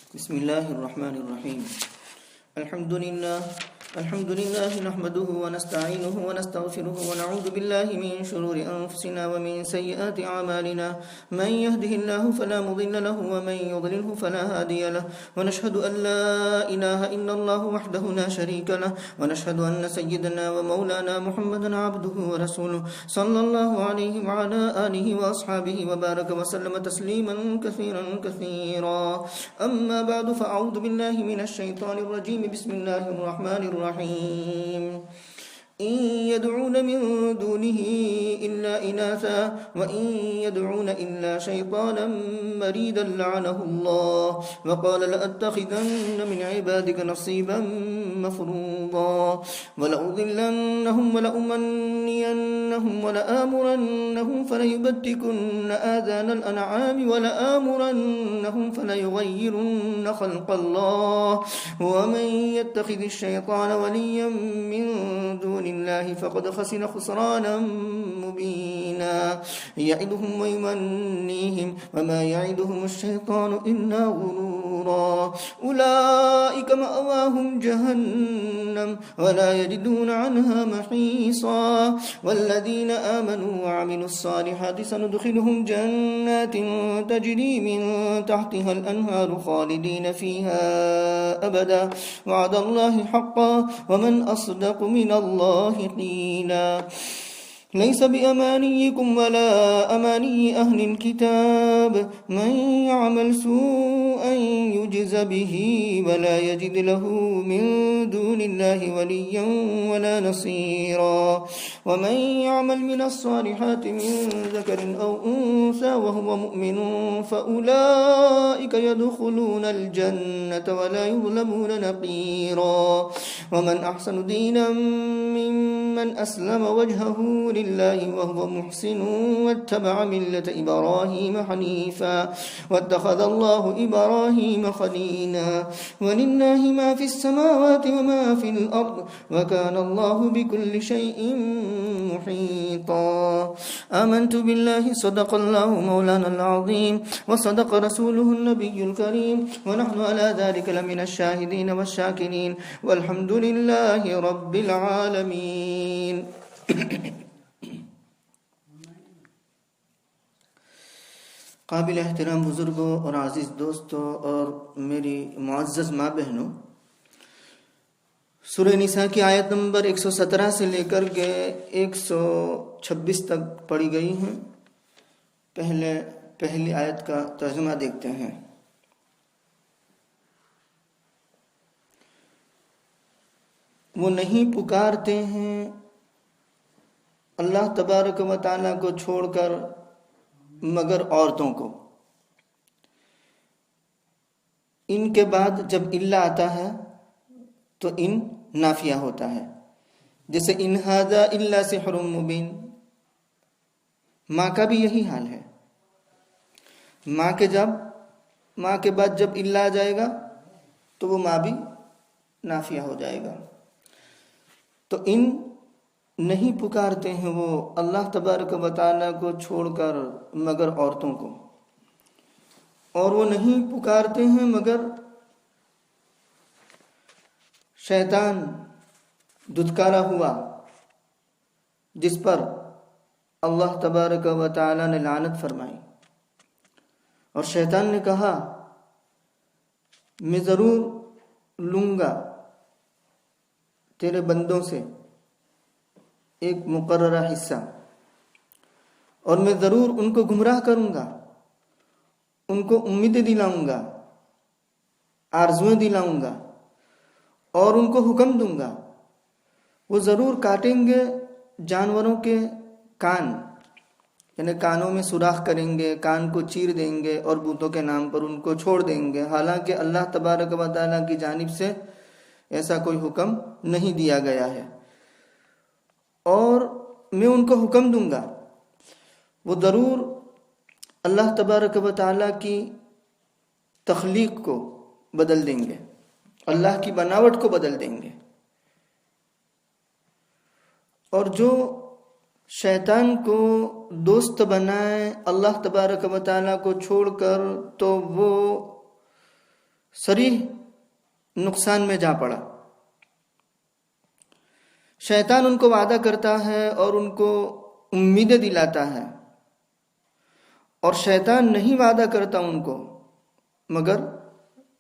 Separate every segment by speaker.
Speaker 1: بسم الله الرحمن الرحيم. الحمد لله نحمده ونستعينه ونستغفره ونعوذ بالله من شرور أنفسنا ومن سيئات أعمالنا. من يهده الله فلا مضل له ومن يضلله فلا هادي له، ونشهد أن لا إله إلا الله وحده لا شريك له، ونشهد أن سيدنا ومولانا محمدا عبده ورسوله صلى الله عليه وعلى آله وأصحابه وبارك وسلم تسليما كثيرا كثيرا. أما بعد، فأعوذ بالله من الشيطان الرجيم. بسم الله الرحمن الرحيم. إن يدعون من دونه إلا إناثا وإن يدعون إلا شيطانا مريدا لعنه الله وقال لأتخذن من عبادك نصيبا مفروضا ولأضلنهم ولأمنينهم ولآمرنهم فليبتكن آذان الأنعام ولآمرنهم فليغيرن خلق الله ومن يتخذ الشيطان وليا من دون الله فقد خسر خسرانا مبينا. يعدهم ويمنيهم وما يعدهم الشيطان إلا غرورا. أولئك مأواهم جهنم ولا يجدون عنها محيصا. والذين آمنوا وعملوا الصالحات سندخلهم جنات تجري من تحتها الأنهار خالدين فيها أبدا وعد الله حقا ومن أصدق من الله قيلا. ليس بأمانيكم ولا أماني أهل الكتاب، من يعمل سوءا يجز به ولا يجد له من دون الله وليا ولا نصيرا. ومن يعمل من الصالحات من ذكر أو أنثى وهو مؤمن فأولئك يدخلون الجنة ولا يظلمون نقيرا. ومن أحسن دينا ممن أسلم وجهه لله وهو محسن واتبع ملة إبراهيم حنيفا واتخذ الله إبراهيم خليلا. ولله ما في السماوات وما في الأرض وكان الله بكل شيء محيطا. آمنت بالله صدق الله مولانا العظيم وصدق رسوله النبي الكريم ونحن على ذلك لمن الشاهدين والشاكرين والحمد لله رب العالمين. قابل احترام بزرگوں اور عزیز دوستوں اور میری معزز ماں بہنوں، سورہ نساء کی آیت نمبر 117 سے لے کر کے 126 تک پڑھی گئی ہیں. پہلی آیت کا ترجمہ دیکھتے ہیں. وہ نہیں پکارتے ہیں اللہ تبارک و تعالیٰ کو چھوڑ کر مگر عورتوں کو. ان کے بعد جب الا آتا ہے تو ان نافیہ ہوتا ہے، جیسے ان ھذا الا سحر مبین. ماں کا بھی یہی حال ہے. ماں کے بعد جب الا آ جائے گا تو وہ ماں بھی نافیہ ہو جائے گا. تو ان نہیں پکارتے ہیں وہ اللہ تبارک و تعالیٰ کو چھوڑ کر مگر عورتوں کو، اور وہ نہیں پکارتے ہیں مگر شیطان دھتکارا ہوا جس پر اللہ تبارک و تعالیٰ نے لعنت فرمائی. اور شیطان نے کہا میں ضرور لوں گا تیرے بندوں سے ایک مقررہ حصہ، اور میں ضرور ان کو گمراہ کروں گا، ان کو امیدیں دلاؤں گا، آرزویں دلاؤں گا، اور ان کو حکم دوں گا. وہ ضرور کاٹیں گے جانوروں کے کان، یعنی کانوں میں سوراخ کریں گے، کان کو چیر دیں گے اور بتوں کے نام پر ان کو چھوڑ دیں گے، حالانکہ اللہ تبارک و تعالیٰ کی جانب سے ایسا کوئی حکم نہیں دیا گیا ہے. اور میں ان کو حکم دوں گا، وہ ضرور اللہ تبارک و تعالیٰ کی تخلیق کو بدل دیں گے، اللہ کی بناوٹ کو بدل دیں گے. اور جو شیطان کو دوست بنائے اللہ تبارک و تعالیٰ کو چھوڑ کر، تو وہ صریح نقصان میں جا پڑا۔ شیطان ان کو وعدہ کرتا ہے اور ان کو امیدیں دلاتا ہے، اور شیطان نہیں وعدہ کرتا ان کو مگر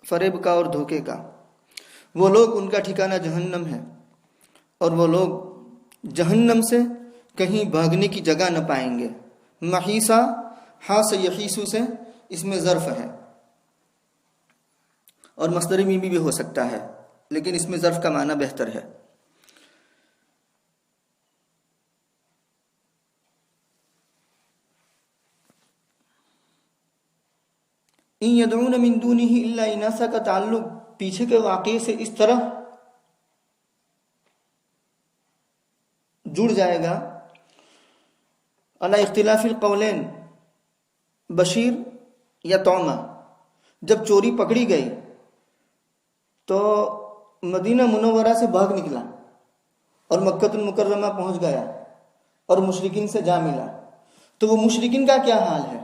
Speaker 1: فریب کا اور دھوکے کا۔ وہ لوگ، ان کا ٹھکانہ جہنم ہے، اور وہ لوگ جہنم سے کہیں بھاگنے کی جگہ نہ پائیں گے۔ محیصہ ہاں سے یحیسو سے اس میں ظرف ہے، اور مصدر میمی بھی ہو سکتا ہے، لیکن اس میں ظرف کا معنی بہتر ہے۔ ان یدعون من دونہ الا اناثا کا تعلق پیچھے کے واقعے سے اس طرح جڑ جائے گا، علی اختلاف القولین، بشیر یا طعمہ جب چوری پکڑی گئی تو مدینہ منورہ سے بھاگ نکلا اور مکہ المکرمہ پہنچ گیا اور مشرکین سے جا ملا، تو وہ مشرکین کا کیا حال ہے؟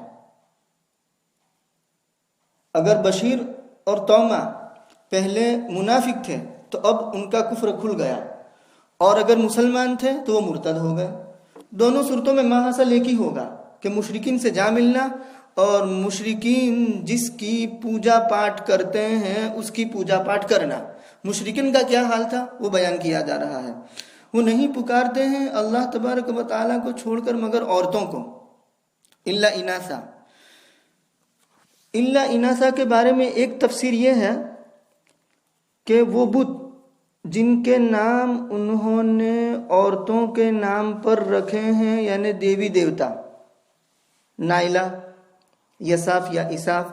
Speaker 1: اگر بشیر اور طعمہ پہلے منافق تھے تو اب ان کا کفر کھل گیا، اور اگر مسلمان تھے تو وہ مرتد ہو گئے۔ دونوں صورتوں میں ماحصل ایک ہی ہوگا کہ مشرکین سے جا ملنا، اور مشرکین جس کی پوجا پاٹ کرتے ہیں اس کی پوجا پاٹ کرنا۔ مشرکین کا کیا حال تھا وہ بیان کیا جا رہا ہے۔ وہ نہیں پکارتے ہیں اللہ تبارک و تعالیٰ کو چھوڑ کر مگر عورتوں کو، الا اناسا۔ الا اناسا کے بارے میں ایک تفسیر یہ ہے کہ وہ بت جن کے نام انہوں نے عورتوں کے نام پر رکھے ہیں، یعنی دیوی دیوتا، نائلہ، یساف یا اساف،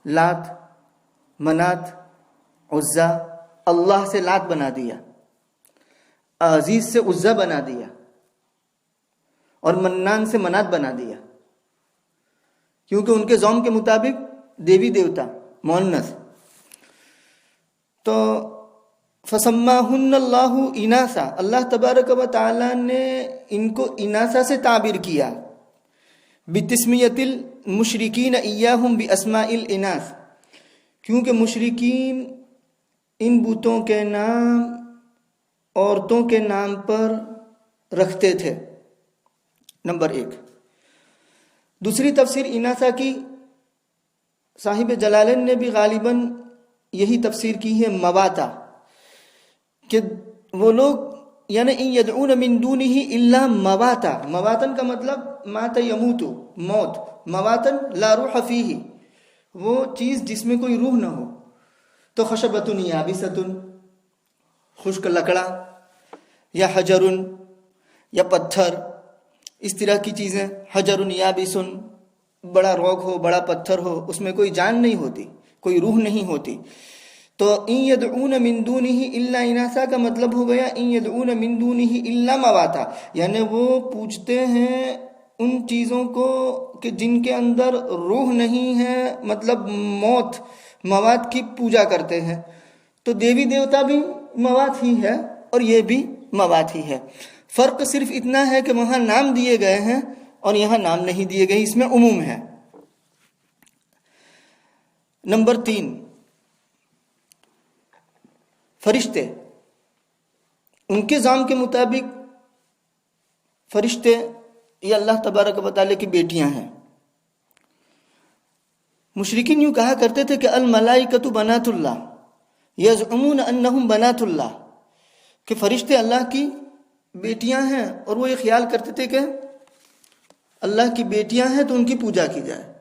Speaker 1: لات، منات، عزا، اللہ سے لات بنا دیا، عزیز سے عزا بنا دیا، اور منان سے منات بنا دیا، کیونکہ ان کے زوم کے مطابق دیوی دیوتا مؤنث۔ تو فسماہن اللہ اناسا، اللہ تبارک و تعالی نے ان کو اناسا سے تعبیر کیا، بتسمیت المشرکین ایاہم باسماء الاناث، کیونکہ مشرکین ان بتوں کے نام عورتوں کے نام پر رکھتے تھے۔ نمبر 1۔ دوسری تفسیر اناسا کی صاحب جلالین نے بھی غالباً یہی تفسیر کی ہے، مواتا، کہ وہ لوگ یعنی ان یدعون من دونہ الا مواتا۔ مواتن کا مطلب مات یموت، موت، مواتن لا روح فیہ، وہ چیز جس میں کوئی روح نہ ہو۔ تو خشبۃ یابسۃ، خشک لکڑا، یا حجر، یا پتھر، اس طرح کی چیزیں۔ حجر یابس، بڑا راک ہو، بڑا پتھر ہو، اس میں کوئی جان نہیں ہوتی، کوئی روح نہیں ہوتی۔ تو ان یدعون من دونہ الا اناسا کا مطلب ہو گیا ان یدعون من دونہ الا مواتا، یعنی وہ پوچھتے ہیں ان چیزوں کو کہ جن کے اندر روح نہیں ہے، مطلب موت، موات کی پوجا کرتے ہیں۔ تو دیوی دیوتا بھی موات ہی ہے اور یہ بھی موات ہی ہے۔ فرق صرف اتنا ہے کہ وہاں نام دیے گئے ہیں اور یہاں نام نہیں دیے گئے، اس میں عموم ہے۔ نمبر 3، فرشتے۔ ان کے ذام کے مطابق فرشتے یہ اللہ تبارک و تعالیٰ کی بیٹیاں ہیں۔ مشرکین یوں کہا کرتے تھے کہ الملائکۃ بنات اللہ، یزعمون انہم بنات اللہ، کہ فرشتے اللہ کی بیٹیاں ہیں، اور وہ یہ خیال کرتے تھے کہ اللہ کی بیٹیاں ہیں تو ان کی پوجا کی جائے۔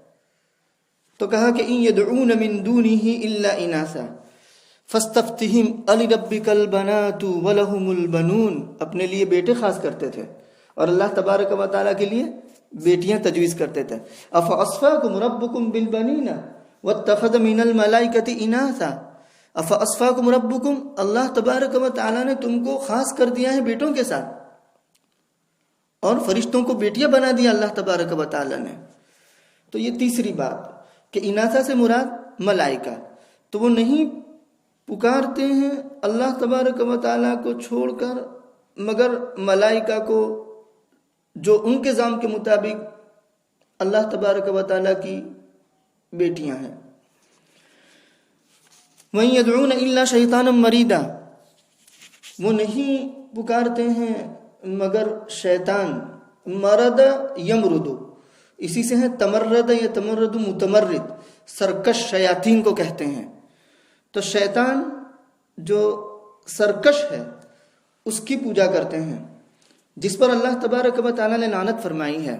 Speaker 1: تو کہا کہ ان یدعون من دونہ الا اناسا فاستفتہم الربک البنات ولہم البنون، اپنے لیے بیٹے خاص کرتے تھے اور اللہ تبارک و تعالیٰ کے لیے بیٹیاں تجویز کرتے تھے۔ افاصفاکم ربکم بالبنین واتخذ من الملائکۃ اناسا، افاصفاکم ربکم، اللہ تبارک و تعالیٰ نے تم کو خاص کر دیا ہے بیٹوں کے ساتھ، اور فرشتوں کو بیٹیاں بنا دیا اللہ تبارک و تعالیٰ نے۔ تو یہ تیسری بات کہ اناسا سے مراد ملائکہ، تو وہ نہیں پکارتے ہیں اللہ تبارک و تعالیٰ کو چھوڑ کر مگر ملائکہ کو، جو ان کے ذام کے مطابق اللہ تبارک و تعالیٰ کی بیٹیاں ہیں۔ وَإِن يَدْعُونَ إِلَّا شَيْطَانًا مَرِيدًا، وہ نہیں پکارتے ہیں مگر شیطان. مرد یمرد، اسی سے ہے تمرد یا تمرد متمرد، سرکش شیاطین کو کہتے ہیں. تو شیطان جو سرکش ہے اس کی پوجا کرتے ہیں، جس پر اللہ تبارک و تعالیٰ نے لعنت فرمائی ہے.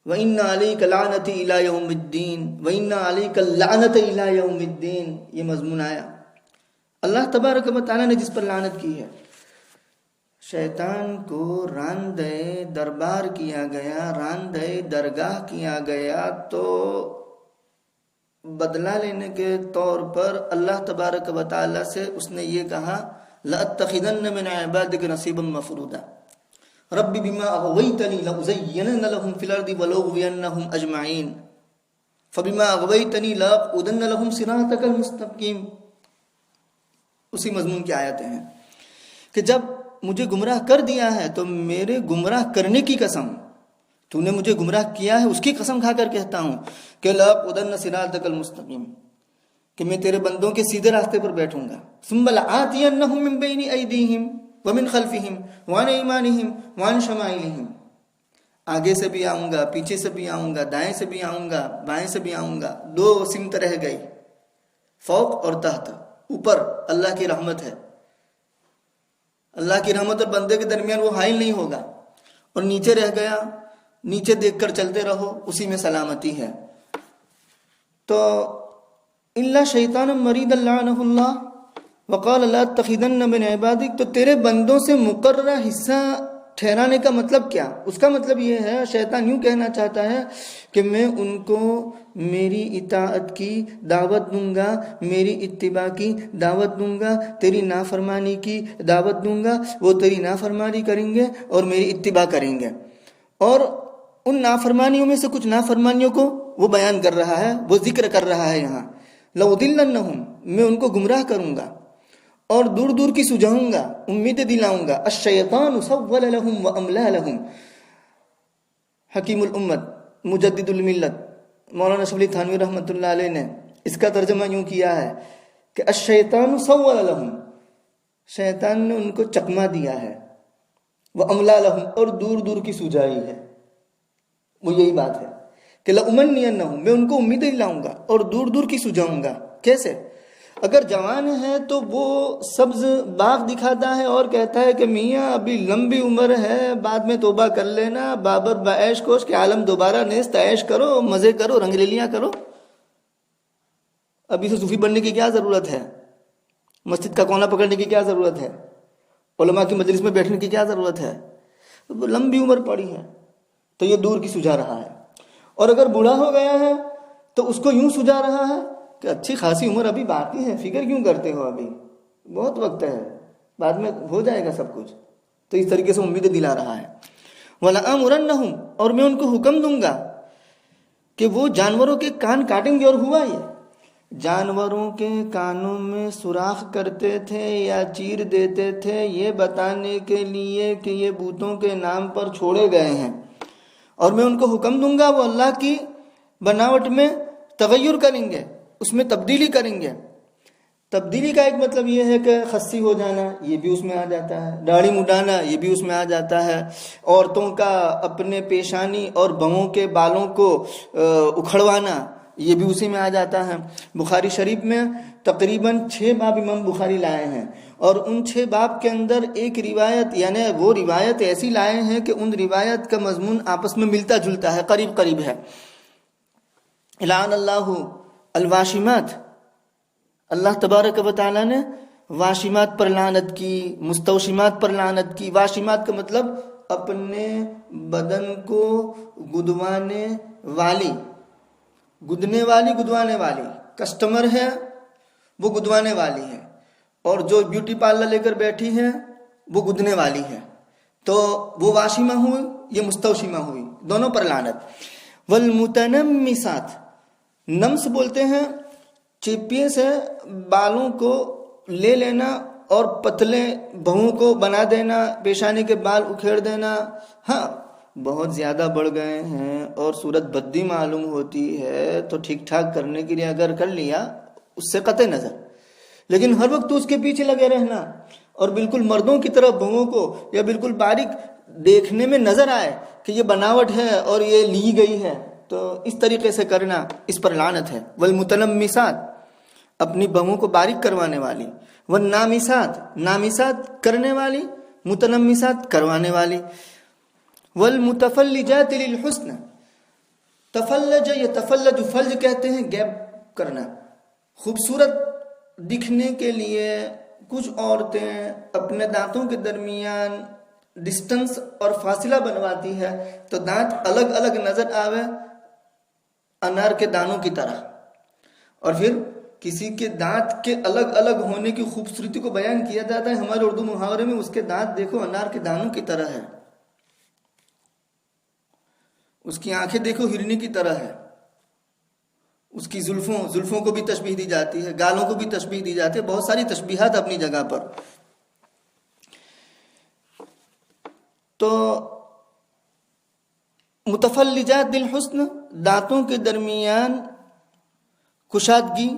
Speaker 1: وَإِنَّ عَلَيْكَ لَعْنَتِي إِلَى يَوْمِ الدِّينِ وَإِنَّ عَلَيْكَ اللَّعْنَةَ إِلَى يَوْمِ الدِّينِ، یہ مضمون آیا. اللہ تبارک و تعالیٰ نے جس پر لعنت کی ہے، شیطان کو راندے دربار کیا گیا، راندے درگاہ کیا گیا، تو بدلہ لینے کے طور پر اللہ تبارک و تعالیٰ سے اس نے یہ کہا لَأَتَّخِذَنَّ مِنْ عِبَادِكَ نَصِيبًا مَفْرُوضًا رَبِّ بِمَا أَغْوَيْتَنِي لَأُزَيِّنَنَّ لَهُمْ فِي الْأَرْضِ وَلَأُغْوِيَنَّهُمْ أَجْمَعِينَ فَبِمَا أَغْوَيْتَنِي لَأَقْعُدَنَّ لَهُمْ صِرَاطَكَ الْمُسْتَقِيمَ. اسی مضمون کی آیتیں ہیں کہ جب مجھے گمراہ کر دیا ہے تو میرے گمراہ کرنے کی قسم، تو نے مجھے گمراہ کیا ہے اس کی قسم کھا کر کہتا ہوں کہ لَأَقْعُدَنَّ صِرَاطَكَ الْمُسْتَقِيمَ، کہ میں تیرے بندوں کے سیدھے راستے پر بیٹھوں گا. ثُمَّ لَآتِيَنَّهُم مِّن بَيْنِ أَيْدِيهِمْ وَمِنْ خَلْفِهِمْ وَعَنْ أَيْمَانِهِمْ وَعَنْ شَمَائِلِهِمْ، آگے سے بھی آؤں گا، پیچھے سے بھی آؤں گا، دائیں سے بھی آؤں گا، بائیں سے بھی آؤں گا. دو سمت رہ گئی، فوق اور تحت. اوپر اللہ کی رحمت ہے، اللہ کی رحمت اور بندے کے درمیان وہ حائل نہیں ہوگا. اور نیچے رہ گیا، نیچے دیکھ کر چلتے رہو، اسی میں سلامتی ہے. تو الا شیطان مرید لعنہ اللہ وقال لا اتخذن من عبادک، تو تیرے بندوں سے مقررہ حصہ ٹھہرانے کا مطلب کیا؟ اس کا مطلب یہ ہے، شیطان یوں کہنا چاہتا ہے کہ میں ان کو میری اطاعت کی دعوت دوں گا، میری اتباع کی دعوت دوں گا، تیری نافرمانی کی دعوت دوں گا، وہ تیری نافرمانی کریں گے اور میری اتباع کریں گے. اور ان نافرمانیوں میں سے کچھ نافرمانیوں کو وہ بیان کر رہا ہے، وہ ذکر کر رہا ہے یہاں. لَأُضِلَّنَّهُمْ، میں ان کو گمراہ کروں گا اور دور دور کی سجاؤں گا، امید دلاؤں گا. الشیطان سول لهم واملا لهم. حکیم الامت مجدد الملت مولانا شبلی تھانوی رحمۃ اللہ علیہ نے اس کا ترجمہ یوں کیا ہے کہ الشیطان سول لهم، شیطان نے ان کو چکما دیا ہے، واملا لهم، اور دور دور کی سجائی ہے. وہ یہی بات ہے کہ لأمنینہم، میں ان کو امید دلاؤں گا اور دور دور کی سجاؤں گا. کیسے؟ اگر جوان ہے تو وہ سبز باغ دکھاتا ہے اور کہتا ہے کہ میاں ابھی لمبی عمر ہے، بعد میں توبہ کر لینا، بابر بعیش کوش کے عالم دوبارہ نیست، عیش کرو، مزے کرو، رنگ لیلیاں کرو. ابھی سے صوفی بننے کی کیا ضرورت ہے؟ مسجد کا کونا پکڑنے کی کیا ضرورت ہے؟ علماء کی مجلس میں بیٹھنے کی کیا ضرورت ہے؟ لمبی عمر پڑی ہے تو یہ دور کی سجا رہا ہے. اور اگر بوڑھا ہو گیا ہے تو اس کو یوں سجا رہا ہے کہ اچھی خاصی عمر ابھی باقی ہے، فکر کیوں کرتے ہو، ابھی بہت وقت ہے، بعد میں ہو جائے گا سب کچھ. تو اس طریقے سے امید دلا رہا ہے. وَلَآمُرَنَّهُمْ، اور میں ان کو حکم دوں گا کہ وہ جانوروں کے کان کاٹیں گے. اور ہوا یہ، جانوروں کے کانوں میں سوراخ کرتے تھے یا چیر دیتے تھے یہ بتانے کے لیے کہ یہ بتوں کے نام پر چھوڑے گئے ہیں. اور میں ان کو حکم دوں گا وہ اللہ کی بناوٹ میں تغیر کریں گے، اس میں تبدیلی کریں گے. تبدیلی کا ایک مطلب یہ ہے کہ خصی ہو جانا، یہ بھی اس میں آ جاتا ہے. داڑھی مڈانا، یہ بھی اس میں آ جاتا ہے. عورتوں کا اپنے پیشانی اور بہوں کے بالوں کو اکھڑوانا، یہ بھی اسی میں آ جاتا ہے. بخاری شریف میں تقریباً 6 باب امام بخاری لائے ہیں، اور ان 6 باب کے اندر ایک روایت، یعنی وہ روایت ایسی لائے ہیں کہ ان روایت کا مضمون آپس میں ملتا جلتا ہے، قریب قریب ہے. لعن اللہ الواشمات، اللہ تبارک و تعالیٰ نے واشمات پر لعنت کی، مستوشمات پر لعنت کی. واشمات کا مطلب اپنے بدن کو گدوانے والی، گدنے والی، گدوانے والی. کسٹمر ہے وہ گدوانے والی ہے، اور جو بیوٹی پارلر لے کر بیٹھی ہے وہ گدنے والی ہے. تو وہ واشمہ ہوئی، یہ مستوشمہ ہوئی، دونوں پر لعنت. والمتنمسات، نمس بولتے ہیں چپیے سے بالوں کو لے لینا اور پتلے بہوں کو بنا دینا، پیشانی کے بال اکھیڑ دینا. ہاں، بہت زیادہ بڑھ گئے ہیں اور صورت بدی معلوم ہوتی ہے تو ٹھیک ٹھاک کرنے کے لیے اگر کر لیا اس سے قطع نظر، لیکن ہر وقت تو اس کے پیچھے لگے رہنا اور بالکل مردوں کی طرح بہوؤں کو یا بالکل باریک دیکھنے میں نظر آئے کہ یہ بناوٹ ہے اور یہ لی گئی ہے، تو اس طریقے سے کرنا اس پر لعنت ہے۔ والمتنمسات، اپنی بہوؤں کو باریک کروانے والی، والنامسات، نامسات کرنے والی، متنمسات کروانے والی، والمتفلجات للحسن، تفلج یا تفلج فلج کہتے ہیں گیپ کرنا، خوبصورت دکھنے کے لیے کچھ عورتیں اپنے دانتوں کے درمیان ڈسٹنس اور فاصلہ بنواتی ہے تو دانت الگ الگ نظر آوے انار کے دانوں کی طرح، اور پھر کسی کے دانت کے الگ الگ ہونے کی خوبصورتی کو بیان کیا جاتا ہے ہمارے اردو محاورے میں، اس کے دانت دیکھو انار کے دانوں کی طرح ہے، اس کی آنکھیں دیکھو ہرنی کی طرح ہے، اس کی زلفوں کو بھی تشبیہ دی جاتی ہے، گالوں کو بھی تشبیہ دی جاتی ہے، بہت ساری تشبیہات اپنی جگہ پر۔ تو متفلجات بالحسن، دانتوں کے درمیان کشادگی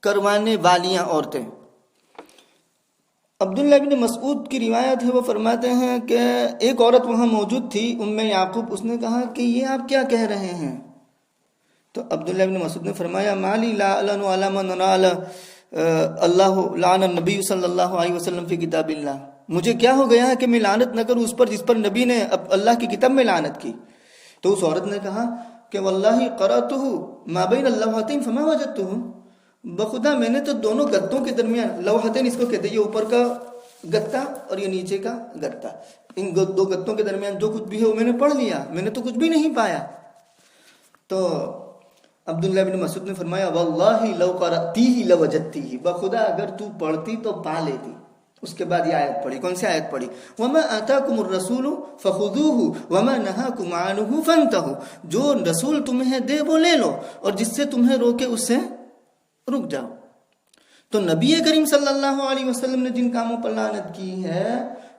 Speaker 1: کروانے والیاں عورتیں۔ عبداللہ بن مسعود کی روایت ہے، وہ فرماتے ہیں کہ ایک عورت وہاں موجود تھی، ام یعقوب، اس نے کہا کہ یہ آپ کیا کہہ رہے ہیں؟ تو عبداللہ بن مسعود نے فرمایا مالی لا اعلن علی من نال اللہ لعن النبی صلی اللہ علیہ وسلم فی کتاب اللہ، مجھے کیا ہو گیا ہے کہ میں لعنت نہ کروں اس پر جس پر نبی نے اللہ کی کتاب میں لعنت کی؟ تو اس عورت نے کہا کہ واللہ قرأتہ ما بین اللوحتین فما وجدتہ، بخدا میں نے تو دونوں گتوں کے درمیان، لوحتین اس کو کہتے ہیں، یہ اوپر کا گتا اور یہ نیچے کا گتا، ان دو گتوں کے درمیان جو کچھ بھی ہے وہ میں نے پڑھ لیا، میں نے تو کچھ بھی نہیں پایا۔ تو عبداللہ بن مسعود نے فرمایا واللہ لو قرأتیہ لوجدتیہ، بخدا اگر تو پڑھتی تو پا لیتی۔ اس کے بعد یہ آیت پڑھی، کون سی آیت پڑھی؟ وَمَا آتَاكُمُ الرَّسُولُ فَخُذُوهُ وَمَا نَهَاكُمْ عَنْهُ فَانْتَهُوا، جو رسول تمہیں دے وہ لے لو اور جس سے تمہیں روکے اس سے رک جاؤ۔ تو نبی کریم صلی اللہ علیہ وسلم نے جن کاموں پر لعنت کی ہے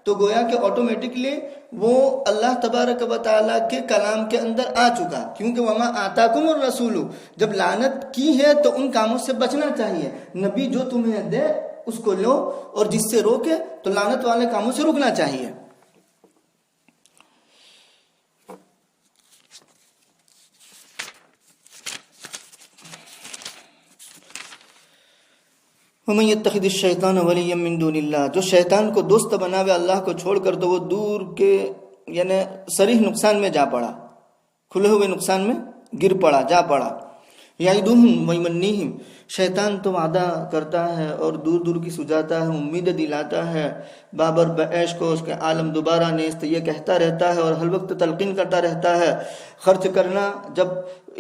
Speaker 1: تو گویا کہ آٹومیٹکلی وہ اللہ تبارک و تعالیٰ کے کلام کے اندر آ چکا، کیونکہ وما آتاکم الرسول، جب لعنت کی ہے تو ان کاموں سے بچنا چاہیے، نبی جو تمہیں دے اس کو لو اور جس سے روکے تو لعنت والے کاموں سے رکنا چاہیے۔ وَمَن يَتَّخِذِ الشَّيْطَانَ وَلِيًّا مِّن دُونِ اللَّهِ، جو شیطان کو دوست بناوے اللہ کو چھوڑ کر تو وہ دور کے یعنی صریح نقصان میں جا پڑا، کھلے ہوئے نقصان میں گر پڑا، جا پڑا۔ یعدہم ویمنیہم، شیطان تو وعدہ کرتا ہے اور دور دور کی سجاتا ہے، امید دلاتا ہے، بابر بعیش کو اس کے عالم دوبارہ نیست، یہ کہتا رہتا ہے اور ہر وقت تلقین کرتا رہتا ہے۔ خرچ کرنا جب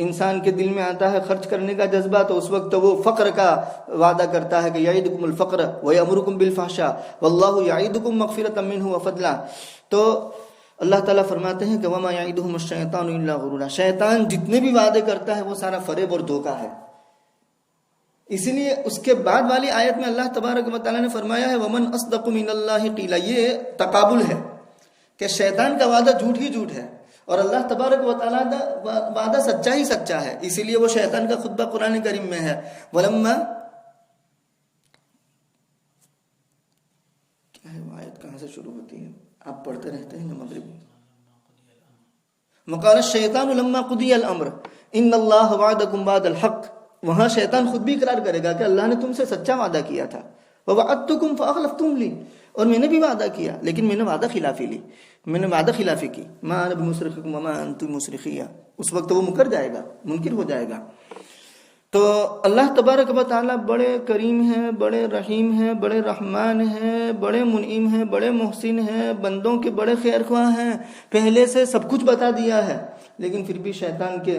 Speaker 1: انسان کے دل میں آتا ہے خرچ کرنے کا جذبہ تو اس وقت وہ فقر کا وعدہ کرتا ہے کہ یعدکم الفقر ویامرکم بالفحشاء واللہ یعدکم مغفرۃ منہ وفضلا۔ تو اللہ تعالیٰ فرماتے ہیں کہ وما یعدہم الشیطان الا غرورا، شیطان جتنے بھی وعدے کرتا ہے وہ سارا فریب اور دھوکہ ہے۔ اسی لیے اس کے بعد والی آیت میں اللہ تبارک و تعالیٰ نے فرمایا ہے ومن اصدق من اللہ قیلا، یہ تقابل ہے کہ شیطان کا وعدہ جھوٹ ہی جھوٹ ہے اور اللہ تبارک و تعالیٰ کا وعدہ سچا ہی سچا ہے، اسی لیے وہ شیطان کا خطبہ قرآن کریم میں ہے۔ ولما کیا ہے وہ آیت، کہاں سے شروع ہوتی ہے؟ آپ پڑھتے رہتے ہیں نا مغرب۔ وقال الشیطان لما قضی الامر ان اللہ وعدکم وعد الحق، وہاں شیطان خود بھی اقرار کرے گا کہ اللہ نے تم سے سچا وعدہ کیا تھا، ووعدتکم فاخلفتم لی، اور میں نے بھی وعدہ کیا لیکن میں نے وعدہ خلافی لی، میں نے وعدہ خلافی کی۔ ما انا بمصرخکم وما انتم مصرخیہ، اس وقت وہ مکر جائے گا، منکر ہو جائے گا۔ تو اللہ تبارک و تعالیٰ بڑے کریم ہیں، بڑے رحیم ہیں، بڑے رحمان ہیں، بڑے منعم ہیں، بڑے محسن ہیں، بندوں کے بڑے خیر خواہ ہیں، پہلے سے سب کچھ بتا دیا ہے، لیکن پھر بھی شیطان کے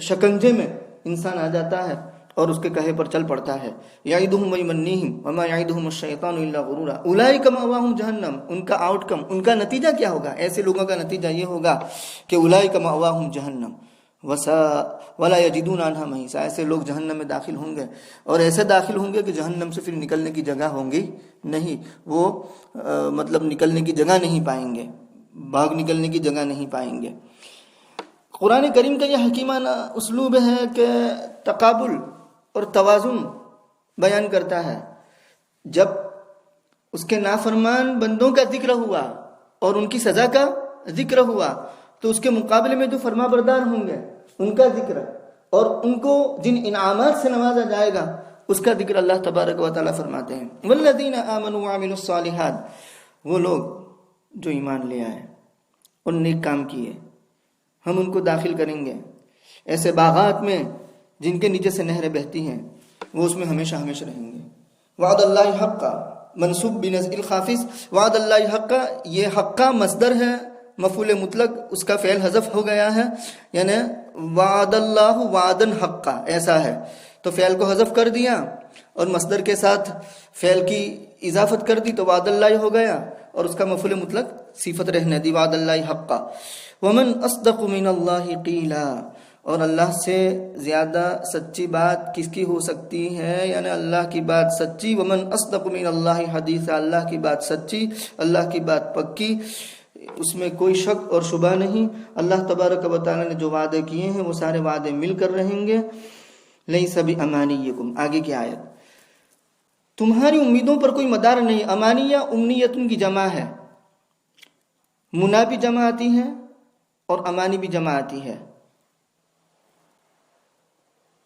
Speaker 1: شکنجے میں انسان آ جاتا ہے اور اس کے کہے پر چل پڑتا ہے۔ یعدہم ویمنیہم وما یعدہم الشیطان الا غرورا اولئک مأواہم جہنم، ان کا آؤٹ کم، ان کا نتیجہ کیا ہوگا؟ ایسے لوگوں کا نتیجہ یہ ہوگا کہ اولئک مأواہم جہنم ولا یجدون عنہا محیصا، ایسے لوگ جہنم میں داخل ہوں گے اور ایسے داخل ہوں گے کہ جہنم سے پھر نکلنے کی جگہ ہوں گی نہیں، وہ مطلب نکلنے کی جگہ نہیں پائیں گے۔ بھاگ نکلنے کی جگہ نہیں پائیں گے۔ قرآن کریم کا یہ حکیمانہ اسلوب ہے کہ تقابل اور توازن بیان کرتا ہے۔ جب اس کے نافرمان بندوں کا ذکر ہوا اور ان کی سزا کا ذکر ہوا تو اس کے مقابلے میں جو فرما بردار ہوں گے ان کا ذکر اور ان کو جن انعامات سے نوازا جائے گا اس کا ذکر اللہ تبارک و تعالیٰ فرماتے ہیں۔ والذین آمنوا وعملوا الصالحات، وہ لوگ جو ایمان لے آئے اور نیک کام کیے، ہم ان کو داخل کریں گے ایسے باغات میں جن کے نیچے سے نہریں بہتی ہیں، وہ اس میں ہمیشہ ہمیشہ رہیں گے۔ وعد اللہ حقا منصوب بنزع الخافض، وعد اللہ حقا، یہ حقا مصدر ہے، مفعول مطلق اس کا فعل حذف ہو گیا ہے، یعنی وعد اللہ وعدن حقا ایسا ہے، تو فعل کو حذف کر دیا اور مصدر کے ساتھ فعل کی اضافت کر دی تو وعد اللہ ہو گیا، اور اس کا مفعول مطلق صفت رہنے دی وعد اللہ حقا۔ ومن اصدق من اللہ قیلا، اور اللہ سے زیادہ سچی بات کس کی ہو سکتی ہے، یعنی اللہ کی بات سچی۔ ومن اصدق من اللہ حدیثا، اللہ کی بات سچی، اللہ کی بات پکی، اس میں کوئی شک اور شبہ نہیں۔ اللہ تبارک و تعالی نے جو وعدے کیے ہیں وہ سارے وعدے مل کر رہیں گے۔ لیس بامانیکم، آگے کی آیت، تمہاری امیدوں پر کوئی مدار نہیں۔ امانیہ امنیتن کی جمع ہے، منا بھی جمع آتی ہے اور امانی بھی جمع آتی ہے۔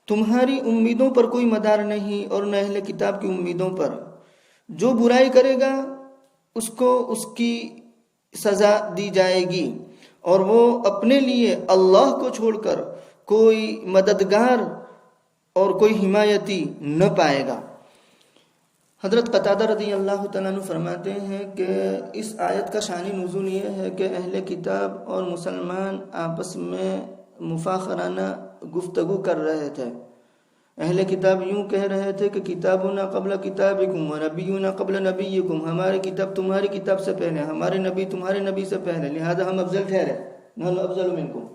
Speaker 1: تمہاری امیدوں پر کوئی مدار نہیں اور نہ اہل کتاب کی امیدوں پر۔ جو برائی کرے گا اس کو اس کی سزا دی جائے گی، اور وہ اپنے لیے اللہ کو چھوڑ کر کوئی مددگار اور کوئی حمایتی نہ پائے گا۔ حضرت قتادہ رضی اللہ تعالیٰ عنہ فرماتے ہیں کہ اس آیت کا شان نزول یہ ہے کہ اہل کتاب اور مسلمان آپس میں مفاخرانہ گفتگو کر رہے تھے۔ اہل کتاب یوں کہہ رہے تھے کہ کتابنا قبل کتابکم و نبینا قبل نبیکم، ہماری کتاب تمہاری کتاب سے پہلے، ہمارے نبی تمہارے نبی سے پہلے، لہذا ہم افضل ٹھہرے، نحن افضل منکم۔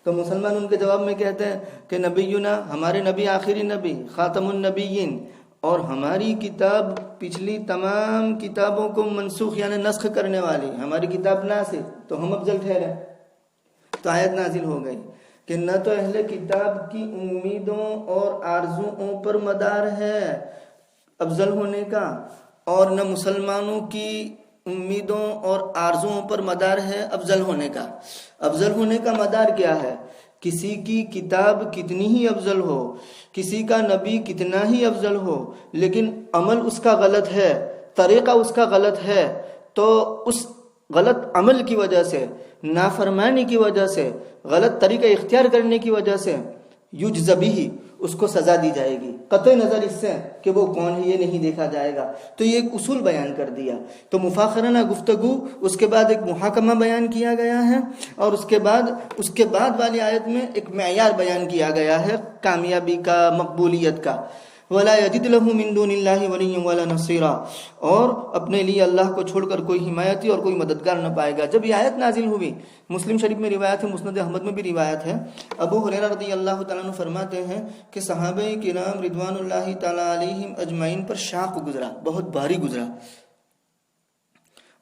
Speaker 1: تو مسلمان ان کے جواب میں کہتے ہیں کہ نبینا، ہمارے نبی آخری نبی، خاتم النبیین، اور ہماری کتاب پچھلی تمام کتابوں کو منسوخ یعنی نسخ کرنے والی، ہماری کتاب ناسخ، تو ہم افضل ٹھہرے۔ تو آیت نازل ہو گئی کہ نہ تو اہل کتاب کی امیدوں اور آرزوؤں پر مدار ہے افضل ہونے کا، اور نہ مسلمانوں کی امیدوں اور آرزوؤں پر مدار ہے افضل ہونے کا۔ افضل ہونے کا مدار کیا ہے؟ کسی کی کتاب کتنی ہی افضل ہو، کسی کا نبی کتنا ہی افضل ہو، لیکن عمل اس کا غلط ہے، طریقہ اس کا غلط ہے، تو اس غلط عمل کی وجہ سے، نافرمانی کی وجہ سے، غلط طریقہ اختیار کرنے کی وجہ سے یجزی بہ، اس کو سزا دی جائے گی، قطع نظر اس سے کہ وہ کون ہے یہ نہیں دیکھا جائے گا۔ تو یہ ایک اصول بیان کر دیا۔ تو مفاخرانہ گفتگو، اس کے بعد ایک محاکمہ بیان کیا گیا ہے، اور اس کے بعد والی آیت میں ایک معیار بیان کیا گیا ہے کامیابی کا، مقبولیت کا۔ وَلَا يَجِدْ لَهُ مِن دُونِ اللَّهِ وَلِيٌّ وَلَا نَصِيرًا، اور اپنے لیے اللہ کو چھوڑ کر کوئی حمایتی اور کوئی مددگار نہ پائے گا۔ جب یہ آیت نازل ہوئی، مسلم شریف میں روایت ہے، مسند احمد میں بھی روایت ہے، ابو ہریرہ رضی اللہ تعالیٰ عنہ فرماتے ہیں کہ صحابہ کرام رضوان اللہ تعالیٰ علیہم اجمعین پر شاق گزرا، بہت بھاری گزرا،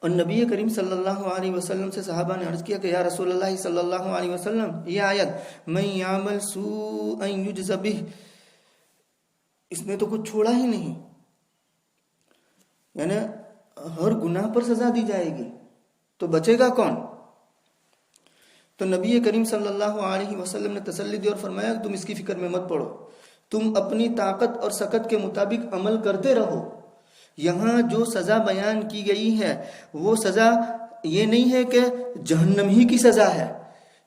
Speaker 1: اور نبی کریم صلی اللہ علیہ وسلم سے صحابہ نے عرض کیا کہ یا رسول اللہ صلی اللہ علیہ وسلم، یہ آیت من یعمل سوءا یجز بہ، اس نے تو کچھ چھوڑا ہی نہیں، یعنی ہر گناہ پر سزا دی جائے گی، تو بچے گا کون؟ تو نبی کریم صلی اللہ علیہ وسلم نے تسلی دی اور فرمایا کہ تم اس کی فکر میں مت پڑو، تم اپنی طاقت اور سکت کے مطابق عمل کرتے رہو۔ یہاں جو سزا بیان کی گئی ہے وہ سزا یہ نہیں ہے کہ جہنم ہی کی سزا ہے،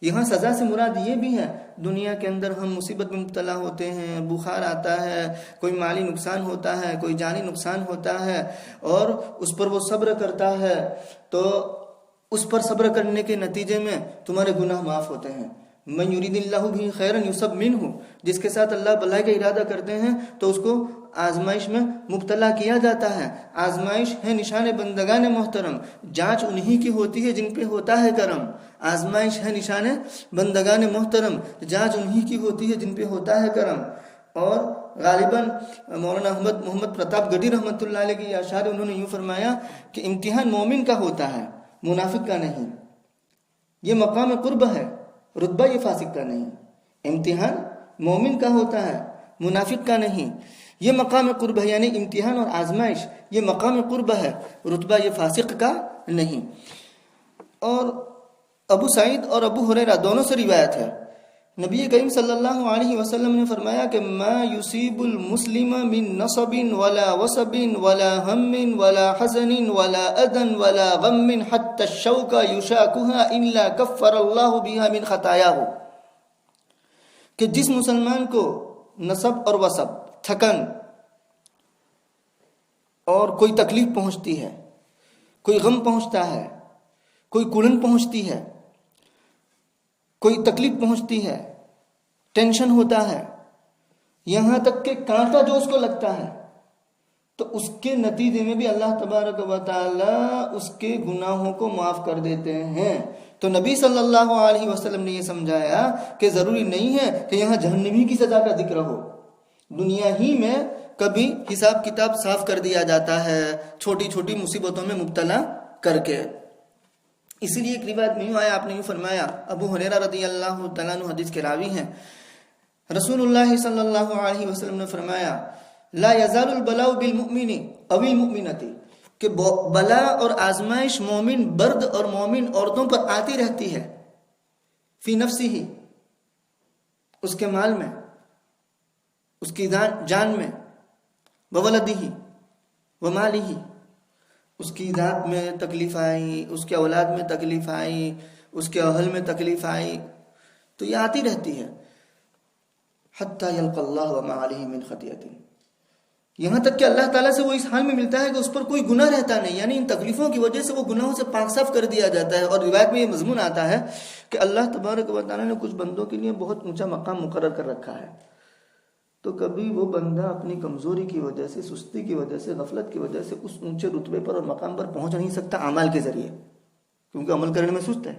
Speaker 1: یہاں سزا سے مراد یہ بھی ہے دنیا کے اندر ہم مصیبت میں مبتلا ہوتے ہیں، بخار آتا ہے، کوئی مالی نقصان ہوتا ہے، کوئی جانی نقصان ہوتا ہے، اور اس پر وہ صبر کرتا ہے، تو اس پر صبر کرنے کے نتیجے میں تمہارے گناہ معاف ہوتے ہیں۔ من یرید اللہ بھی خیرا یصب منہ، جس کے ساتھ اللہ بھلائی کا ارادہ کرتے ہیں تو اس کو آزمائش میں مبتلا کیا جاتا ہے۔ آزمائش ہے نشان بندگان محترم، جانچ انہی کی ہوتی ہے جن پہ ہوتا ہے کرم۔ آزمائش ہے نشان بندگان محترم، جانچ انہی کی ہوتی ہے جن پہ ہوتا ہے کرم۔ اور غالباً مولانا محمد پرتاپ گڈی رحمۃ اللہ علیہ کی اشعار، انہوں نے یوں فرمایا کہ امتحان مومن کا ہوتا ہے، منافق کا نہیں۔ یہ مقام قرب ہے، رتبہ یہ فاسق کا نہیں۔ امتحان مومن کا ہوتا ہے، منافق کا نہیں۔ یہ مقام قرب ہے، یعنی امتحان اور آزمائش یہ مقام قرب ہے، رتبہ یہ فاسق کا نہیں۔ اور ابو سعید اور ابو ہریرہ دونوں سے روایت ہے، نبی کریم صلی اللہ علیہ وسلم نے فرمایا کہ ما یصیب المسلم من نصب ولا وصب ولا هم ولا حزن ولا اذى ولا غم حتى الشوك يشاكها الا كفر الله بها من خطاياه، کہ جس مسلمان کو نصب اور وصب، تھکن اور کوئی تکلیف پہنچتی ہے، کوئی غم پہنچتا ہے، کوئی کڑن پہنچتی ہے، کوئی تکلیف پہنچتی ہے، ٹینشن ہوتا ہے، یہاں تک کہ کانٹا جو اس کو لگتا ہے، تو اس کے نتیجے میں بھی اللہ تبارک و تعالی اس کے گناہوں کو معاف کر دیتے ہیں۔ تو نبی صلی اللہ علیہ وسلم نے یہ سمجھایا کہ ضروری نہیں ہے کہ یہاں جہنمی کی سزا کا ذکر ہو، دنیا ہی میں کبھی حساب کتاب صاف کر دیا جاتا ہے چھوٹی چھوٹی مصیبتوں میں مبتلا کر کے۔ اسی لیے ایک روایت میں یوں آیا، آپ نے یوں فرمایا، ابو ہریرہ رضی اللہ تعالیٰ عنہ حدیث کے راوی ہیں، رسول اللہ صلی اللہ علیہ وسلم نے فرمایا لا یزال البلاء بالمؤمن او المؤمنۃ، کہ بلا اور آزمائش مومن برد اور مومن عورتوں پر آتی رہتی ہے، فی نفسی ہی، اس کے مال میں، اس کی جان میں، وولدہ ومالہ، اس کی ذات میں تکلیف آئی، اس کے اولاد میں تکلیف آئی، اس کے اہل میں تکلیف آئی، تو یہ آتی رہتی ہے، حتی یلقى اللہ وما علیہ من خطیئۃ، یہاں تک کہ اللہ تعالیٰ سے وہ اس حال میں ملتا ہے کہ اس پر کوئی گناہ رہتا نہیں، یعنی ان تکلیفوں کی وجہ سے وہ گناہوں سے پاک صاف کر دیا جاتا ہے۔ اور روایت میں یہ مضمون آتا ہے کہ اللہ تبارک و تعالیٰ نے کچھ بندوں کے لیے بہت اونچا مقام مقرر کر رکھا ہے، تو کبھی وہ بندہ اپنی کمزوری کی وجہ سے، سستی کی وجہ سے، غفلت کی وجہ سے اس اونچے رتبے پر اور مقام پر پہنچ نہیں سکتا اعمال کے ذریعے، کیونکہ عمل کرنے میں سست ہے،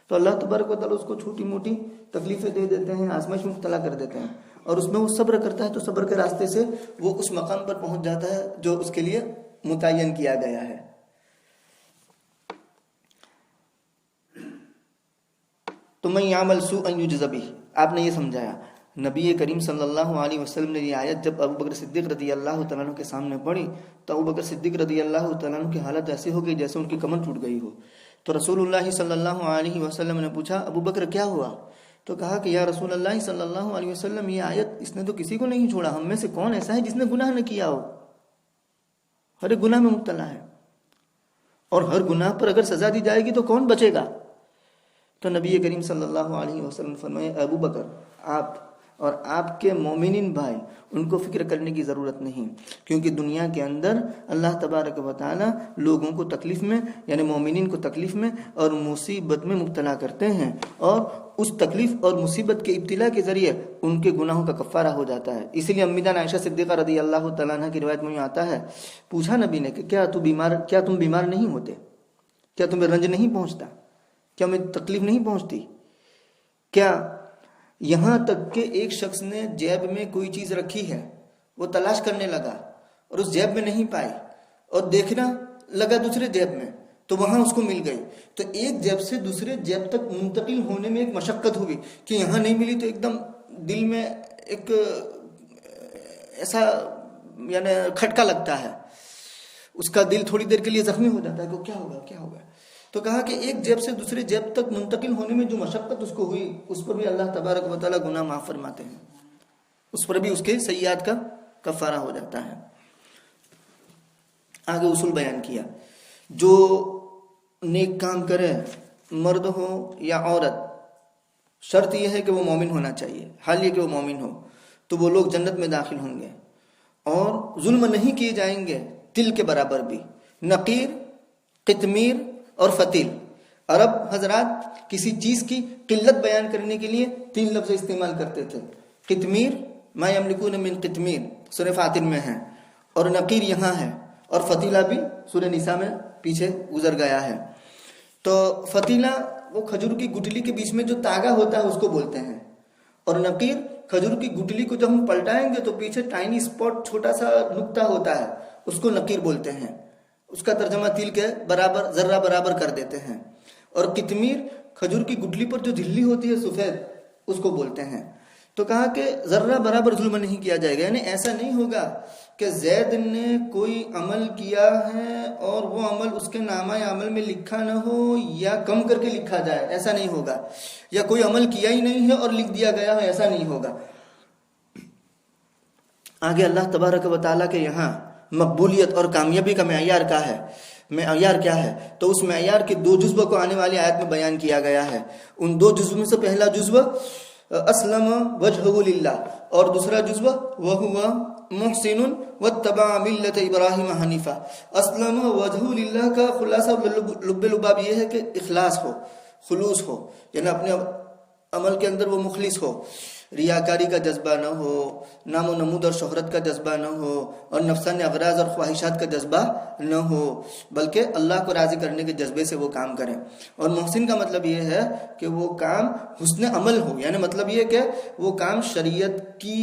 Speaker 1: تو اللہ تبارک و تعالیٰ اس کو چھوٹی موٹی تکلیفیں دے دیتے ہیں، آزمائش میں مبتلا کر دیتے ہیں، اور اس میں وہ صبر کرتا ہے تو صبر کے راستے سے وہ اس مقام پر پہنچ جاتا ہے جو اس کے لیے متعین کیا گیا ہے۔ تو من یعمل سوءا یجز بہ، آپ نے یہ سمجھایا۔ نبی کریم صلی اللہ علیہ وسلم نے یہ آیت جب ابو بکر صدیق رضی اللہ تعالیٰ عنہ کے سامنے پڑھی تو ابو بکر صدیق رضی اللہ تعالیٰ عنہ کی حالت ایسی ہو گئی جیسے ان کی کمر ٹوٹ گئی ہو۔ تو رسول اللہ صلی اللہ علیہ وسلم نے پوچھا ابو بکر کیا ہوا؟ تو کہا کہ یا رسول اللہ صلی اللہ علیہ وسلم یہ آیت اس نے تو کسی کو نہیں چھوڑا، ہم میں سے کون ایسا ہے جس نے گناہ نہ کیا ہو؟ ہر ایک گناہ میں مبتلا ہے، اور ہر گناہ پر اگر سزا دی جائے گی تو کون بچے گا؟ تو نبی کریم صلی اللہ علیہ وسلم فرمائے ابو بکر، آپ اور آپ کے مومنین بھائی ان کو فکر کرنے کی ضرورت نہیں، کیونکہ دنیا کے اندر اللہ تبارک و تعالی لوگوں کو تکلیف میں، یعنی مومنین کو تکلیف میں اور مصیبت میں مبتلا کرتے ہیں، اور اس تکلیف اور مصیبت کے ابتلا کے ذریعے ان کے گناہوں کا کفارہ ہو جاتا ہے۔ اسی لیے امی جان عائشہ صدیقہ رضی اللہ تعالیٰ عنہ کی روایت میں آتا ہے، پوچھا نبی نے کہ کیا تم بیمار نہیں ہوتے؟ کیا تمہیں رنج نہیں پہنچتا؟ کیا تمہیں تکلیف نہیں پہنچتی؟ کیا یہاں تک کہ ایک شخص نے جیب میں کوئی چیز رکھی ہے، وہ تلاش کرنے لگا اور اس جیب میں نہیں پائی، اور دیکھنا لگا دوسرے جیب میں تو وہاں اس کو مل گئی، تو ایک جیب سے دوسرے جیب تک منتقل ہونے میں ایک مشقت ہوئی کہ یہاں نہیں ملی تو ایک دم دل میں ایک ایسا یعنی کھٹکا لگتا ہے، اس کا دل تھوڑی دیر کے لیے زخمی ہو جاتا ہے کہ کیا ہوگا۔ تو کہا کہ ایک جیب سے دوسرے جیب تک منتقل ہونے میں جو مشقت اس کو ہوئی، اس پر بھی اللہ تبارک و تعالیٰ گناہ معاف فرماتے ہیں، اس پر بھی اس کے سیئات کا کفارہ ہو جاتا ہے۔ آگے اصول بیان کیا، جو نیک کام کرے مرد ہو یا عورت، شرط یہ ہے کہ وہ مومن ہونا چاہیے، حال یہ کہ وہ مومن ہو، تو وہ لوگ جنت میں داخل ہوں گے، اور ظلم نہیں کیے جائیں گے تل کے برابر بھی۔ نقیر، قطمیر اور فتیل، عرب حضرات کسی چیز کی قلت بیان کرنے کے لیے 3 لفظ استعمال کرتے تھے، قطمیر، ما یملکون من قطمیر سورہ فاطر میں ہے، اور نقیر یہاں ہے، اور فتیلہ بھی سورہ نساء میں پیچھے گزر گیا ہے۔ تو فتیلہ وہ کھجور کی گٹلی کے بیچ میں جو تاگا ہوتا ہے اس کو بولتے ہیں، اور نقیر کھجور کی گٹلی کو جب ہم پلٹائیں گے تو پیچھے ٹائنی اسپاٹ چھوٹا سا نقطہ ہوتا ہے، اس کو نقیر بولتے ہیں، اس کا ترجمہ تیل کے برابر، ذرہ برابر کر دیتے ہیں۔ اور قطمیر کھجور کی گٹلی پر جو جھلی ہوتی ہے سفید، اس کو بولتے ہیں۔ تو کہا کہ ذرہ برابر ظلم نہیں کیا جائے گا، یعنی ایسا نہیں ہوگا کہ زید نے کوئی عمل کیا ہے اور وہ عمل اس کے نامہ عمل میں لکھا نہ ہو یا کم کر کے لکھا جائے، ایسا نہیں ہوگا، یا کوئی عمل کیا ہی نہیں ہے اور لکھ دیا گیا ہے، ایسا نہیں ہوگا۔ آگے اللہ تبارک و تعالیٰ کے یہاں مقبولیت اور کامیابی کا معیار کیا ہے، تو اس معیار کے 2 جزو کو آنے والی آیت میں بیان کیا گیا ہے۔ ان 2 جزو میں سے پہلا جزو اسلم وجہہ للہ اور دوسرا جزو وہو محسن واتبع ملت ابراہیم حنیفہ۔ اسلم وجہہ للہ کا خلاصہ لب لباب یہ ہے کہ اخلاص ہو، خلوص ہو، یعنی اپنے عمل کے اندر وہ مخلص ہو، ریاکاری کا جذبہ نہ ہو، نام و نمود اور شہرت کا جذبہ نہ ہو، اور نفسانی اغراض اور خواہشات کا جذبہ نہ ہو، بلکہ اللہ کو راضی کرنے کے جذبے سے وہ کام کریں۔ اور محسن کا مطلب یہ ہے کہ وہ کام حسن عمل ہو، یعنی مطلب یہ کہ وہ کام شریعت کی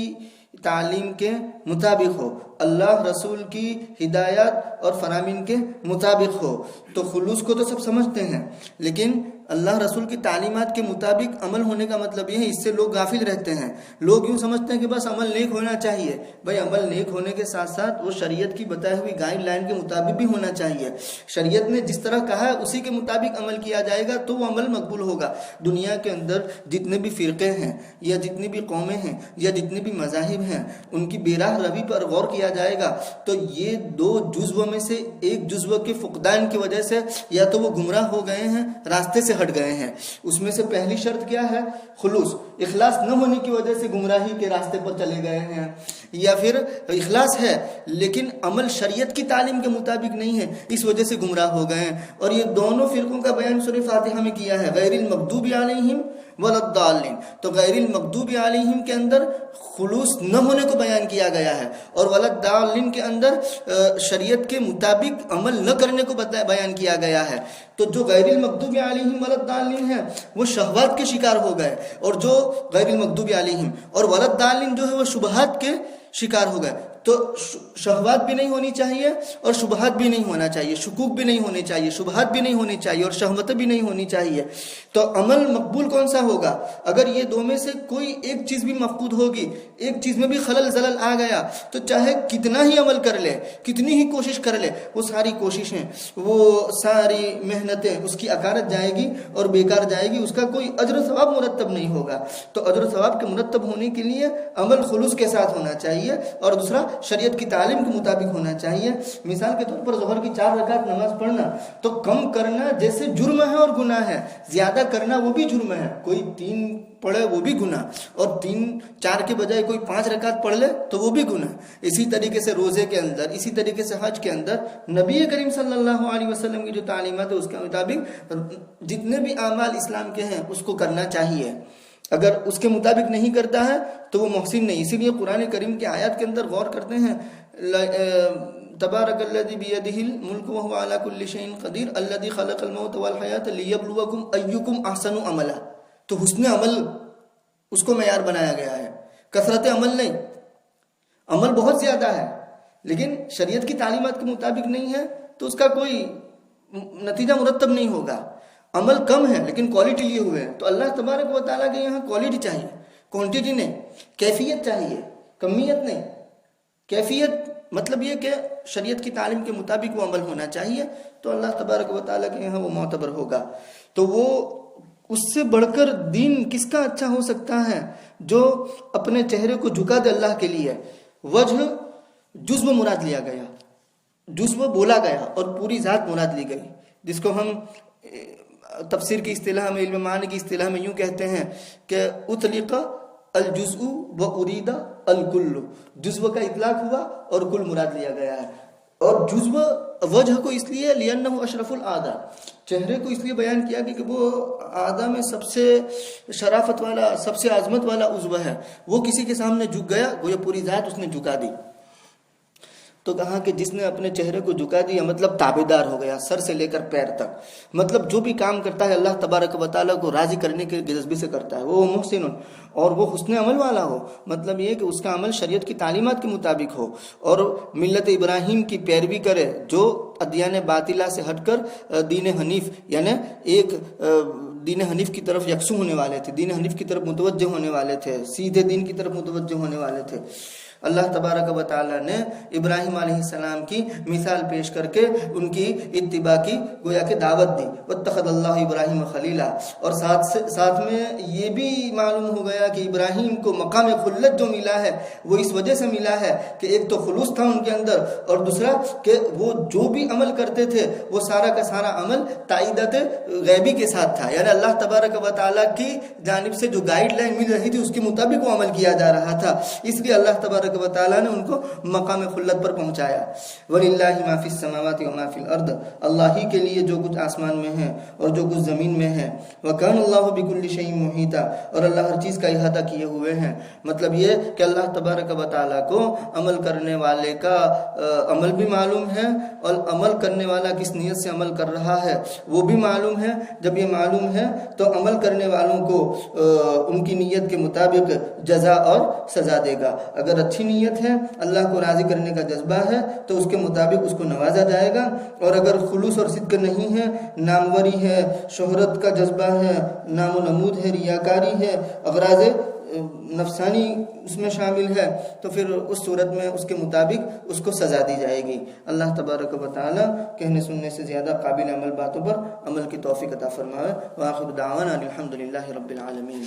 Speaker 1: تعلیم کے مطابق ہو، اللہ رسول کی ہدایات اور فرامین کے مطابق ہو۔ تو خلوص کو تو سب سمجھتے ہیں، لیکن اللہ رسول کی تعلیمات کے مطابق عمل ہونے کا مطلب یہ ہے، اس سے لوگ غافل رہتے ہیں۔ لوگ یوں سمجھتے ہیں کہ بس عمل نیک ہونا چاہیے، بھائی عمل نیک ہونے کے ساتھ ساتھ وہ شریعت کی بتائی ہوئی گائیڈ لائن کے مطابق بھی ہونا چاہیے۔ شریعت نے جس طرح کہا ہے اسی کے مطابق عمل کیا جائے گا تو وہ عمل مقبول ہوگا۔ دنیا کے اندر جتنے بھی فرقے ہیں یا جتنی بھی قومیں ہیں یا جتنے بھی مذاہب ہیں، ان کی بیراہ روی پر غور کیا جائے گا تو یہ 2 جزو میں سے ایک جزو کے فقدان کی وجہ سے یا تو وہ گمراہ ہو گئے ہیں، راستے سے ہٹ گئے ہیں۔ اس میں سے پہلی شرط کیا ہے؟ خلوص، اخلاص نہ ہونے کی وجہ سے گمراہی کے راستے پر چلے گئے ہیں، یا پھر اخلاص ہے لیکن عمل شریعت کی تعلیم کے مطابق نہیں ہے، اس وجہ سے گمراہ ہو گئے ہیں۔ اور یہ دونوں فرقوں کا بیان سورہ فاتحہ میں کیا ہے، غیر المغضوب علیہم ولا الضالین۔ تو غیر المغضوب علیہم کے اندر خلوص نہ ہونے کو بیان کیا گیا ہے، اور ولا الضالین کے اندر شریعت کے مطابق عمل نہ کرنے کو بیان کیا گیا ہے۔ تو جو غیر المغضوب علیہم ولا الضالین ہے وہ شہوات کے شکار ہو گئے، اور جو غیر المغضوب علیہم اور ولا الضالین جو ہے وہ شبہات کے شکار ہو گئے۔ تو شہوات بھی نہیں ہونی چاہیے اور شبہات بھی نہیں ہونا چاہیے، شکوک بھی نہیں ہونے چاہیے، شبہات بھی نہیں ہونی چاہیے اور شہوتیں بھی نہیں ہونی چاہیے۔ تو عمل مقبول کون سا ہوگا؟ اگر یہ 2 میں سے کوئی ایک چیز بھی مفقود ہوگی، ایک چیز میں بھی خلل زلل آ گیا، تو چاہے کتنا ہی عمل کر لے، کتنی ہی کوشش کر لے، وہ ساری کوششیں، وہ ساری محنتیں اس کی اکارت جائے گی اور بیکار جائے گی، اس کا کوئی اجر و ثواب مرتب نہیں ہوگا۔ تو اجر و ثواب کے مرتب ہونے کے لیے عمل خلوص کے ساتھ ہونا چاہیے، اور دوسرا شریعت کی تعلیم کے مطابق ہونا چاہیے۔ مثال کے طور پر ظہر کی 4 رکعت نماز پڑھنا، تو کم کرنا جیسے جرم ہے اور گناہ ہے، زیادہ کرنا وہ بھی جرم ہے۔ کوئی 3 پڑھے وہ بھی گناہ، اور 4 کے بجائے کوئی 5 رکعت پڑھ لے تو وہ بھی گناہ۔ اسی طریقے سے روزے کے اندر، اسی طریقے سے حج کے اندر نبی کریم صلی اللہ علیہ وسلم کی جو تعلیمات ہے اس کے مطابق جتنے بھی اعمال اسلام کے ہیں اس کو کرنا چاہیے۔ اگر اس کے مطابق نہیں کرتا ہے تو وہ محسن نہیں۔ اسی لیے قرآن کریم کی آیات کے اندر غور کرتے ہیں، تبارک الذی بیدہ الملک وہو علی کل شیء قدیر الذی خلق الموت والحیاۃ لیبلوکم ایکم احسن عملا۔ تو حسن عمل اس کو معیار بنایا گیا ہے، کثرت عمل نہیں۔ عمل بہت زیادہ ہے لیکن شریعت کی تعلیمات کے مطابق نہیں ہے تو اس کا کوئی نتیجہ مرتب نہیں ہوگا۔ عمل کم ہے لیکن کوالٹی لیے ہوئے ہیں، تو اللہ تبارک و تعالیٰ کے یہاں کوالٹی چاہیے، کوانٹیٹی نہیں، کیفیت چاہیے، کمیت نہیں۔ کیفیت مطلب یہ کہ شریعت کی تعلیم کے مطابق وہ عمل ہونا چاہیے، تو اللہ تبارک و تعالیٰ کے یہاں وہ معتبر ہوگا۔ تو وہ اس سے بڑھ کر دین کس کا اچھا ہو سکتا ہے جو اپنے چہرے کو جھکا دے اللہ کے لیے۔ وجہ جزو مراد لیا گیا، جزو بولا گیا اور پوری ذات مراد لی گئی، جس کو ہم تفسیر کی اصطلاح میں، علم معنی کی اصطلاح میں یوں کہتے ہیں کہ اطلق الجزء و ارید الکل۔ جزو کا اطلاق ہوا اور کل مراد لیا گیا ہے۔ اور جزو وجہ کو اس لیے لأنہ اشرف الاعضاء، چہرے کو اس لیے بیان کیا کہ وہ اعضاء میں سب سے شرافت والا، سب سے عظمت والا عضو ہے۔ وہ کسی کے سامنے جھک گیا، گویا پوری ذات اس نے جھکا دی۔ تو کہا کہ جس نے اپنے چہرے کو جھکا دیا مطلب تابعدار ہو گیا، سر سے لے کر پیر تک۔ مطلب جو بھی کام کرتا ہے اللہ تبارک و تعالیٰ کو راضی کرنے کے جذبے سے کرتا ہے، وہ محسن اور وہ حسن عمل والا ہو۔ مطلب یہ کہ اس کا عمل شریعت کی تعلیمات کے مطابق ہو اور ملت ابراہیم کی پیروی کرے، جو ادیان باطلہ سے ہٹ کر دین حنیف یعنی ایک دین حنیف کی طرف یکسو ہونے والے تھے، دین حنیف کی طرف متوجہ ہونے والے تھے، سیدھے دین کی طرف متوجہ ہونے والے تھے۔ اللہ تبارک و تعالیٰ نے ابراہیم علیہ السلام کی مثال پیش کر کے ان کی اتباع کی گویا کہ دعوت دی، واتخذ اللہ ابراہیم خلیلا، اور ساتھ میں یہ بھی معلوم ہو گیا کہ ابراہیم کو مقام خلت جو ملا ہے وہ اس وجہ سے ملا ہے کہ ایک تو خلوص تھا ان کے اندر، اور دوسرا کہ وہ جو بھی عمل کرتے تھے وہ سارا کا سارا عمل تائیدت غیبی کے ساتھ تھا، یعنی اللہ تبارک و تعالیٰ کی جانب سے جو گائیڈ لائن مل رہی تھی اس کے مطابق وہ عمل کیا جا رہا تھا، اس لیے اللہ تبارک و تعالیٰ نے ان کو مقام خلت پر پہنچایا۔ وَلِلَّهِ مَا فِي السَّمَاوَاتِ وَمَا فِي الْأَرْضِ، اللہ ہی کے لیے جو کچھ آسمان میں ہے اور جو کچھ زمین میں ہے۔ وَكَانَ اللَّهُ بِكُلِّ شَيْءٍ مُحِيطًا، اور اللہ ہر چیز کا احاطہ کیے ہوئے ہیں۔ مطلب یہ کہ اللہ تبارک و تعالیٰ کو عمل کرنے والے کا عمل بھی معلوم ہے، اور عمل کرنے والا کس نیت سے عمل کر رہا ہے وہ بھی معلوم ہے۔ جب یہ معلوم ہے تو عمل کرنے والوں کو ان کی نیت کے مطابق جزا اور سزا دے گا۔ اگر اچھی نیت ہے، اللہ کو راضی کرنے کا جذبہ ہے تو اس کے مطابق اس کو نوازا جائے گا، اور اگر خلوص اور صدق نہیں ہے، ناموری ہے، شہرت کا جذبہ ہے، نام و نمود ہے، ریاکاری ہے، اغراض نفسانی اس میں شامل ہے، تو پھر اس صورت میں اس کے مطابق اس کو سزا دی جائے گی۔ اللہ تبارک و تعالی کہنے سننے سے زیادہ قابل عمل باتوں پر عمل کی توفیق عطا فرمائے۔ وآخر دعوانا الحمدللہ رب العالمین۔